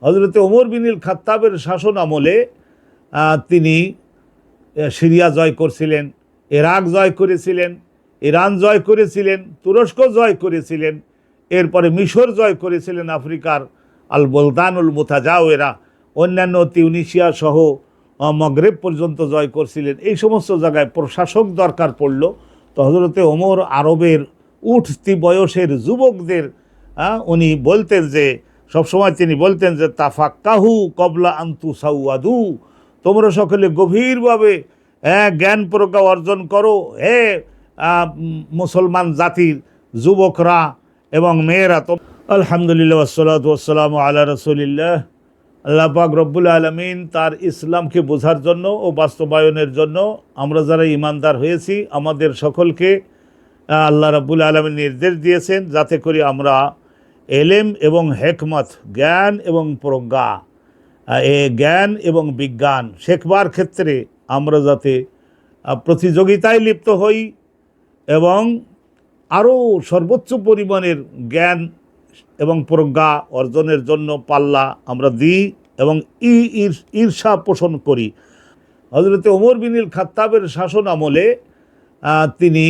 হযরতে ওমর বিনুল খাত্তাবের শাসন আমলে তিনি সিরিয়া জয় করছিলেন, ইরাক জয় করেছিলেন, ইরান জয় করেছিলেন, তুরস্ক জয় করেছিলেন, এরপরে মিশর জয় করেছিলেন, আফ্রিকার আল বুলদানুল মুতাজাওয়েরা, অন্যান্য তিউনিসিয়া সহ মগরেব পর্যন্ত জয় করছিলেন। এই সমস্ত জায়গায় প্রশাসক দরকার পড়ল। তো হযরতে ওমর আরবের উঠতি বয়সের যুবকদের উনি বলতেন যে, সবসময় তিনি বলতেন যে তাফাক্কাহু কবলা আনতু সাউয়াদু, তোমরা সকলে গভীরভাবে জ্ঞান প্রজ্ঞা অর্জন করো, হে মুসলমান জাতির যুবকরা এবং মেয়েরা। তো আলহামদুলিল্লাহ ওয়াসসালাতু ওয়াসসালামু আলা রাসূলিল্লাহ। আল্লাহ পাক রব্বুল আলামিন তার ইসলামকে বোঝার জন্য ও বাস্তবায়নের জন্য আমরা যারা ঈমানদার হয়েছি আমাদের সকলকে আল্লাহ রব্বুল আলামিন নির্দেশ দিয়েছেন যাতে করে আমরা এলেম এবং হেকমত, জ্ঞান এবং প্রজ্ঞা, জ্ঞান এবং বিজ্ঞান শেখবার ক্ষেত্রে আমরা যাতে প্রতিযোগিতায় লিপ্ত হই এবং আরও সর্বোচ্চ পরিমাণের জ্ঞান এবং প্রজ্ঞা অর্জনের জন্য পাল্লা আমরা দিই এবং ঈর্ষা পোষণ করি। হযরতে ওমর বিনুল খাত্তাবের শাসন আমলে তিনি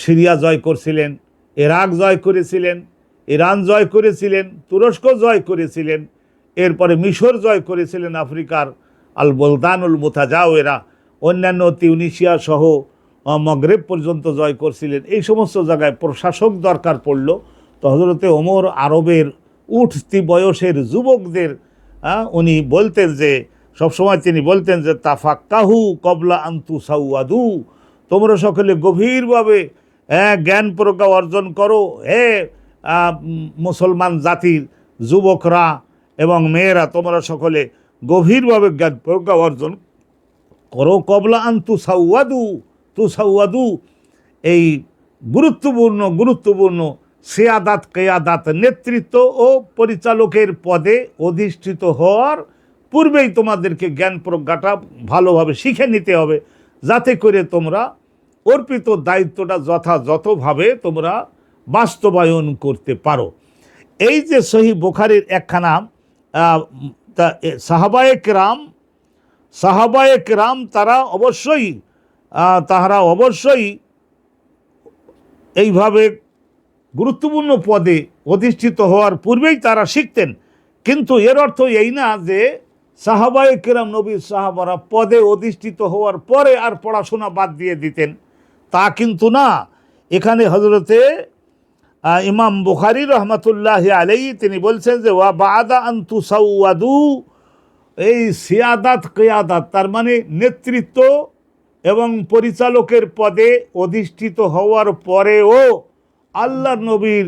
সিরিয়া জয় করছিলেন, ইরাক জয় করেছিলেন, ইরান জয় করেছিলেন, তুরস্ক জয় করেছিলেন, এরপরে মিশর জয় করেছিলেন, আফ্রিকার আল বুলদানুল মুতাজাওয়েরা, অন্যান্য তিউনিসিয়া সহ মগরেব পর্যন্ত জয় করছিলেন। এই সমস্ত জায়গায় প্রশাসক দরকার পড়ল। তো হযরতে ওমর আরবের উঠতি বয়সের যুবকদের উনি বলতেন যে, সবসময় তিনি বলতেন যে তাফাক্কাহু কবলা আনতু সাউয়াদু, তোমরা সকলে গভীরভাবে জ্ঞান প্রজ্ঞা অর্জন করো, হে মুসলমান জাতির যুবকরা এবং মেয়েরা, তোমরা সকলে গভীরভাবে জ্ঞান প্রজ্ঞা অর্জন করো কবলা আনতু সাউয়াদু। এই গুরুত্বপূর্ণ সিয়াদাত কিয়াদাত, নেতৃত্ব ও পরিচালকের পদে অধিষ্ঠিত হওয়ার পূর্বেই তোমাদেরকে জ্ঞান প্রজ্ঞাটা ভালোভাবে শিখে নিতে হবে যাতে করে তোমরা অর্পিত দায়িত্বটা যথাযথভাবে তোমরা বাস্তবায়ন করতে পারো। এই যে সহিহ বুখারীর একখানা সাহাবায়ে কেরাম তারা অবশ্যই এইভাবে গুরুত্বপূর্ণ পদে অধিষ্ঠিত হওয়ার পূর্বেই তারা শিখতেন। কিন্তু এর অর্থ এই না যে সাহাবায়ে কেরাম, নবীর সাহাবারা পদে অধিষ্ঠিত হওয়ার পরে আর পড়াশোনা বাদ দিয়ে দিতেন, তা কিন্তু না। এখানে হযরতে ইমাম বুখারী রহমাতুল্লাহি আলাইহি তিনি বলছেন যে ওয়া বাদা আন তুসাওয়াদু, এই সিয়াদাত কিয়াদাত তার মানে নেতৃত্ব এবং পরিচালকের পদে অধিষ্ঠিত হওয়ার পরেও আল্লাহর নবীর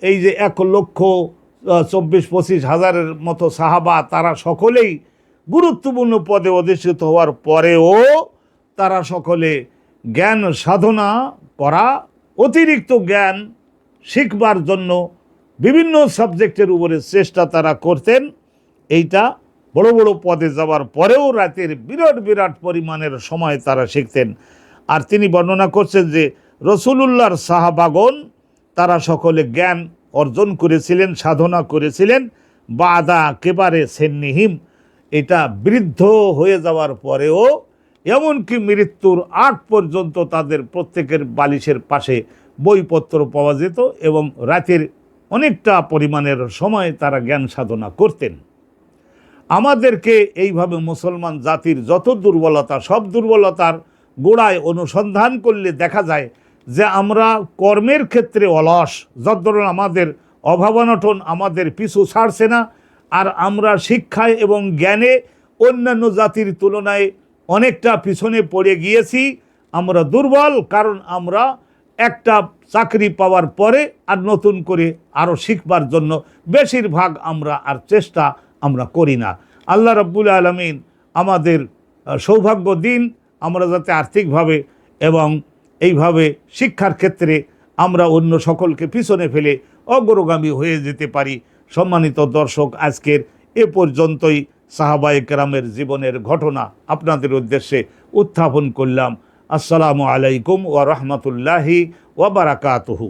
এই যে 1,24,25,000 মতো সাহাবা, তারা সকলেই গুরুত্বপূর্ণ পদে অধিষ্ঠিত হওয়ার পরেও তারা সকলে জ্ঞান সাধনা করা, অতিরিক্ত জ্ঞান শিখবার জন্য বিভিন্ন সাবজেক্টের উপরে চেষ্টা তারা করতেন। এইটা বড় বড় পদে যাওয়ার পরেও রাতের বিরাট পরিমাণের সময় তারা শিখতেন। আর তিনি বর্ণনা করছেন যে রাসূলুল্লাহর সাহাবাগণ তারা সকলে জ্ঞান অর্জন করেছিলেন, সাধনা করেছিলেন বাদা কেবারে সেন্নিহিম, এটা বৃদ্ধ হয়ে যাওয়ার পরেও, এমনকি মৃত্যুর আগ পর্যন্ত তাদের প্রত্যেকের বালিশের পাশে বইপত্র পাওয়া যেত এবং রাতের অনেকটা পরিমাণের সময় তারা জ্ঞান সাধনা করতেন। আমাদেরকে এইভাবে মুসলমান জাতির যত দুর্বলতা, সব দুর্বলতার গোড়ায় অনুসন্ধান করলে দেখা যায় যে আমরা কর্মের ক্ষেত্রে অলস, যদ্দরুন আমাদের অভাবনটন আমাদের পিছু ছাড়ছে না, আর আমরা শিক্ষায় এবং জ্ঞানে অন্যান্য জাতির তুলনায় অনেকটা পিছনে পড়ে গিয়েছি। আমরা দুর্বল কারণ আমরা একটা চাকরি পাওয়ার পরে আর নতুন করে আরও শিখবার জন্য বেশিরভাগ আমরা আর চেষ্টা আমরা করি না। আল্লাহ রাব্বুল আলামিন আমাদের সৌভাগ্য দিন, আমরা যাতে আর্থিকভাবে এবং এইভাবে শিক্ষার ক্ষেত্রে আমরা অন্য সকলকে পিছনে ফেলে অগ্রগামী হয়ে যেতে পারি। সম্মানিত দর্শক, আজকের এ পর্যন্তই সাহাবায়ে কেরামের জীবনের ঘটনা আপনাদের উদ্দেশ্যে উত্থাপন করলাম। আসসালামু আলাইকুম ওয়া রাহমাতুল্লাহি ওয়া বারাকাতুহু।